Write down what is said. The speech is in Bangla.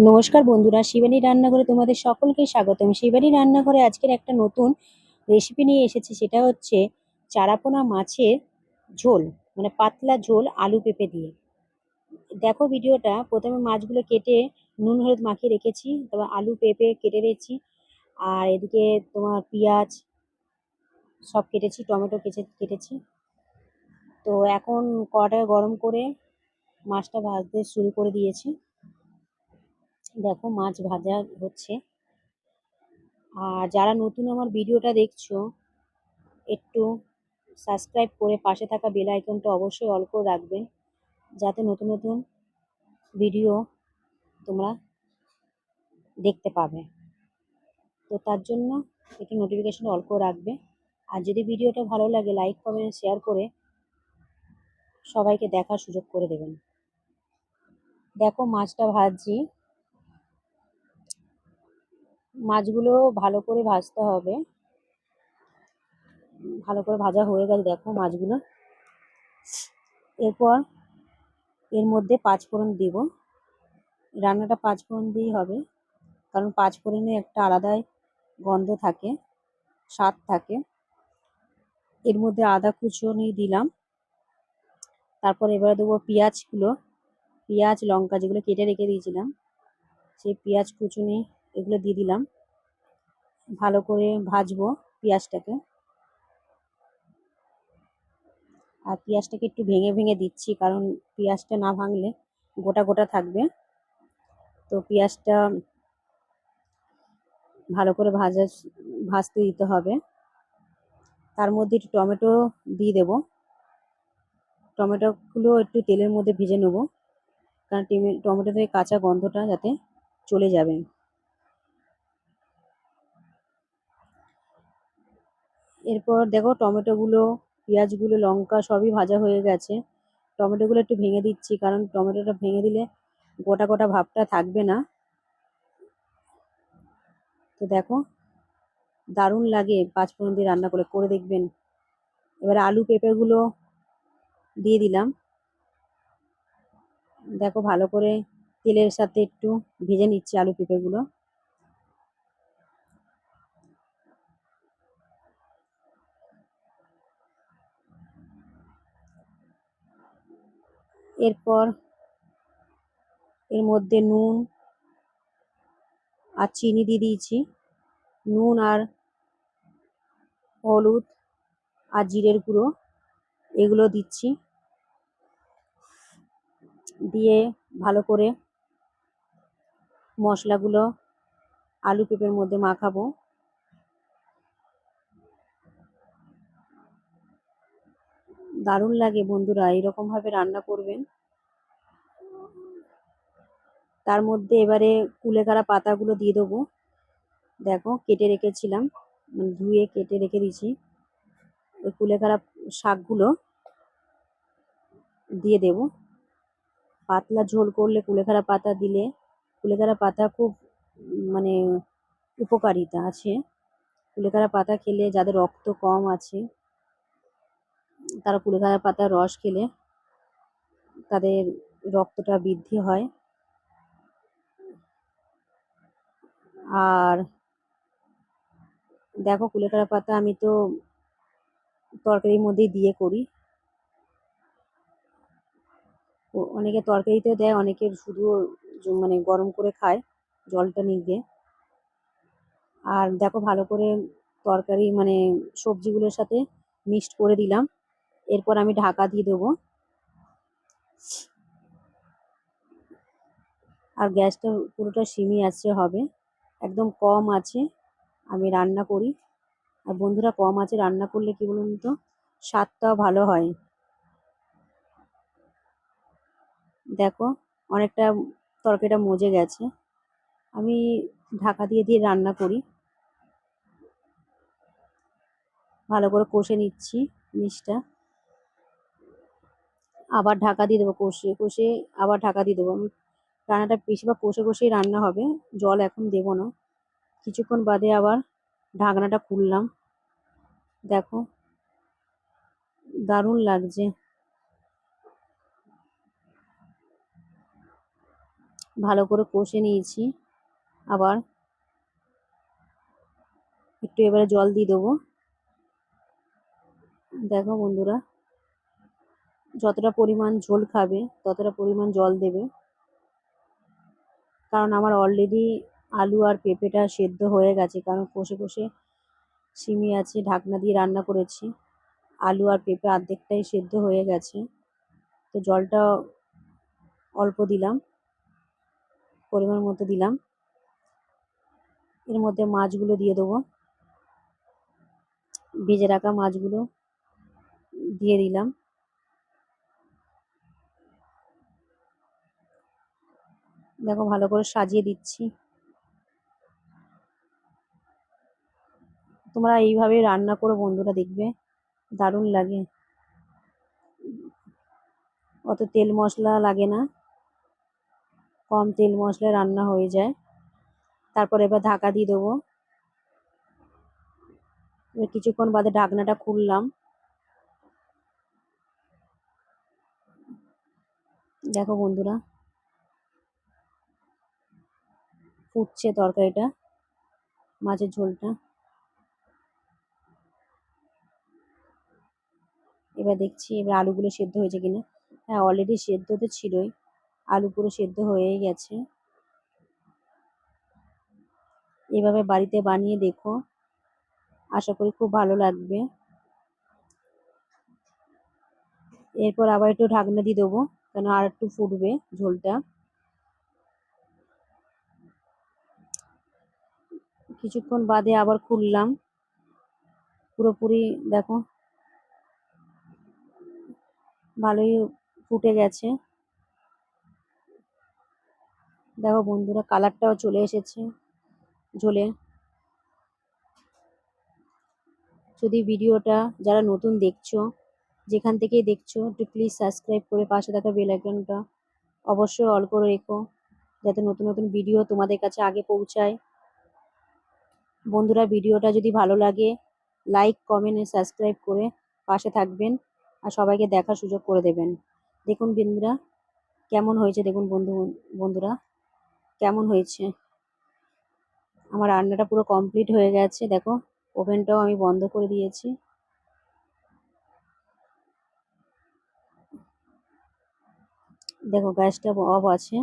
নমস্কার বন্ধুরা, শিবানী রান্নাঘরে তোমাদের সকলকে স্বাগতম। শিবানী রান্নাঘরে আজকের একটা নতুন রেসিপি নিয়ে এসেছি, সেটা হচ্ছে চারাপোনা মাছের ঝোল, মানে পাতলা ঝোল আলু পেঁপে দিয়ে। দেখো ভিডিওটা। প্রথমে মাছগুলো কেটে নুন হলুদ মাখিয়ে রেখেছি, তারপর আলু পেঁপে কেটে রেখেছি, আর এদিকে তোমার পেঁয়াজ সব কেটেছি, টমেটো কেটেছি। তো এখন কড়াটা গরম করে মাছটা ভাজতে শুরু করে দিয়েছি। দেখো মাছ ভাজা হচ্ছে। আর যারা নতুন আমার ভিডিওটা দেখছো, একটু সাবস্ক্রাইব করে পাশে থাকা বেল আইকনটা অবশ্যই অল করে রাখবেন, যাতে নতুন নতুন ভিডিও তোমরা দেখতে পাবে। তো তার জন্য একটু নোটিফিকেশন অল করে রাখবে। আর যদি ভিডিওটা ভালো লাগে, লাইক কমেন্ট শেয়ার করে সবাইকে দেখার সুযোগ করে দেবেন। দেখো মাছটা ভাজছি। মাছগুলো ভালো করে ভাজতে হবে। ভালো করে ভাজা হয়ে গেছে দেখো মাছগুলো। এরপর এর মধ্যে পাঁচফোড়ন দিব। রান্নাটা পাঁচফোড়ন দিয়েই হবে, কারণ পাঁচফোড়নে একটা আলাদাই গন্ধ থাকে, স্বাদ থাকে। এর মধ্যে আদা কুচনি দিলাম। তারপর এবারে দেবো পেঁয়াজগুলো, পেঁয়াজ লঙ্কা যেগুলো কেটে রেখে দিয়েছিলাম, সেই পেঁয়াজ কুচুনি এগুলো দিয়ে দিলাম। ভালো করে ভাজবো পেঁয়াজটাকে। আর পেঁয়াজটাকে একটু ভেঙে ভেঙে দিচ্ছি, কারণ পেঁয়াজটা না ভাঙলে গোটা গোটা থাকবে। তো পেঁয়াজটা ভালো করে ভাজতে দিতে হবে। তার মধ্যে একটু টমেটো দিয়ে দেবো। টমেটোগুলো একটু তেলের মধ্যে ভেজে নেব, কারণ টমেটো থেকে কাঁচা গন্ধটা যাতে চলে যাবে। এরপর দেখো টমেটোগুলো, পেঁয়াজগুলো, লঙ্কা সবই ভাজা হয়ে গেছে। টমেটোগুলো একটু ভেঙে দিচ্ছি, কারণ টমেটোটা ভেঙে দিলে গোটা গোটা ভাবটা থাকবে না। তো দেখো দারুণ লাগে পাঁচফোড়ন দিয়ে রান্না করে দেখবেন। এবারে আলু পেঁপেগুলো দিয়ে দিলাম। দেখো ভালো করে তেলের সাথে একটু ভেজে নিচ্ছি আলু পেঁপেগুলো। এরপর এর মধ্যে নুন আর চিনি দিয়ে দিয়েছি। নুন আর হলুদ আর জিরের গুঁড়ো এগুলো দিচ্ছি। দিয়ে ভালো করে মশলাগুলো আলু পেঁপের মধ্যে মাখাবো। দারুণ লাগে বন্ধুরা, এরকম ভাবে রান্না করবেন। তার মধ্যে এবারে কুলেখাড়া পাতাগুলো দিয়ে দেবো। দেখো কেটে রেখেছিলাম, মানে ধুয়ে কেটে রেখে দিয়েছি। ওই কুলেখাড়া শাকগুলো দিয়ে দেব। পাতলা ঝোল করলে কুলেখাড়া পাতা দিলে, কুলেখাড়া পাতা খুব মানে উপকারিতা আছে। কুলেখাড়া পাতা খেলে যাদের রক্ত কম আছে, তারা কুলেখাড়া পাতার রস খেলে তাদের রক্তটা বৃদ্ধি হয়। আর দেখো কুলেখাড়া পাতা আমি তো তরকারির মধ্যেই দিয়ে করি। অনেকে তরকারিতে দেয়, অনেকে শুধু মানে গরম করে খায় জলটা নিয়ে। আর দেখো ভালো করে তরকারি মানে সবজিগুলোর সাথে মিক্সড করে দিলাম। এরপর আমি ঢাকা দিয়ে দেবো। আর গ্যাসটা পুরোটা সিমই আছে হবে, একদম কম আছে আমি রান্না করি। আর বন্ধুরা, কম আছে রান্না করলে কি বলুন তো, স্বাদটাও ভালো হয়। দেখো অনেকটা তরকারিটা মজে গেছে। আমি ঢাকা দিয়ে দিয়ে রান্না করি, ভালো করে কষে নিচ্ছি জিনিসটা। আবার ঢাকা দিয়ে দেবো, কষে কষে আবার ঢাকা দিয়ে দেবো। আমি রান্নাটা বেশিরভাগ কষে কষেই রান্না হবে, জল এখন দেবো না। কিছুক্ষণ বাদে আবার ঢাকনাটা খুললাম। দেখো দারুণ লাগছে। ভালো করে কষে নিয়েছি। আবার একটু এবারে জল দিয়ে দেবো। দেখো বন্ধুরা, যতটা পরিমাণ ঝোল খাবে ততটা পরিমাণ জল দেবে, কারণ আমার অলরেডি আলু আর পেঁপেটা সেদ্ধ হয়ে গেছে, কারণ কষে কষে সিমি আছে ঢাকনা দিয়ে রান্না করেছি। আলু আর পেঁপে অর্ধেকটাই সেদ্ধ হয়ে গেছে, তো জলটা অল্প দিলাম, পরিমাণ মতো দিলাম। এর মধ্যে মাছগুলো দিয়ে দেবো, ভেজে রাখা মাছগুলো দিয়ে দিলাম। দেখো ভালো করে সাজিয়ে দিচ্ছি। তোমরা এইভাবে রান্না করো বন্ধুরা, দেখবে দারুণ লাগে। অত তেল মশলা লাগে না, কম তেল মশলায় রান্না হয়ে যায়। তারপর এবার ঢাকা দিয়ে দেবো। এবার কিছুক্ষণ বাদে ঢাকনাটা খুললাম। দেখো বন্ধুরা, ফুটছে তরকারিটা, মাছের ঝোলটা। এবার দেখছি এবার আলুগুলো সেদ্ধ হয়েছে কিনা। হ্যাঁ, অলরেডি সেদ্ধ তো ছিলই, আলু পুরো সেদ্ধ হয়েই গেছে। এভাবে বাড়িতে বানিয়ে দেখো, আশা করি খুব ভালো লাগবে। এরপর আবার একটু ঢাকনা দিয়ে দেবো, কেন আর একটু ফুটবে ঝোলটা। কিছুক্ষণ বাদে আবার খুললাম, পুরোপুরি দেখো ভালোই ফুটে গেছে। দেখো বন্ধুরা, কালারটাও চলে এসেছে ঝোলে। যদি ভিডিওটা যারা নতুন দেখছো, যেখান থেকেই দেখছো, একটু প্লিজ সাবস্ক্রাইব করে পাশে থাকা বেল আইকনটা অবশ্যই অল করে রেখো, যাতে নতুন নতুন ভিডিও তোমাদের কাছে আগে পৌঁছায়। বন্ধুরা, ভিডিওটা যদি ভালো লাগে লাইক কমেন্ট ও সাবস্ক্রাইব করে পাশে থাকবেন, আর সবাইকে দেখার সুযোগ করে দেবেন। দেখুন বন্ধুরা কেমন হয়েছে, দেখুন বন্ধুরা কেমন হয়েছে। আমার রান্নাটা পুরো কমপ্লিট হয়ে গেছে। দেখো ওভেনটাও আমি বন্ধ করে দিয়েছি। দেখো গ্যাসটা অফ আছে।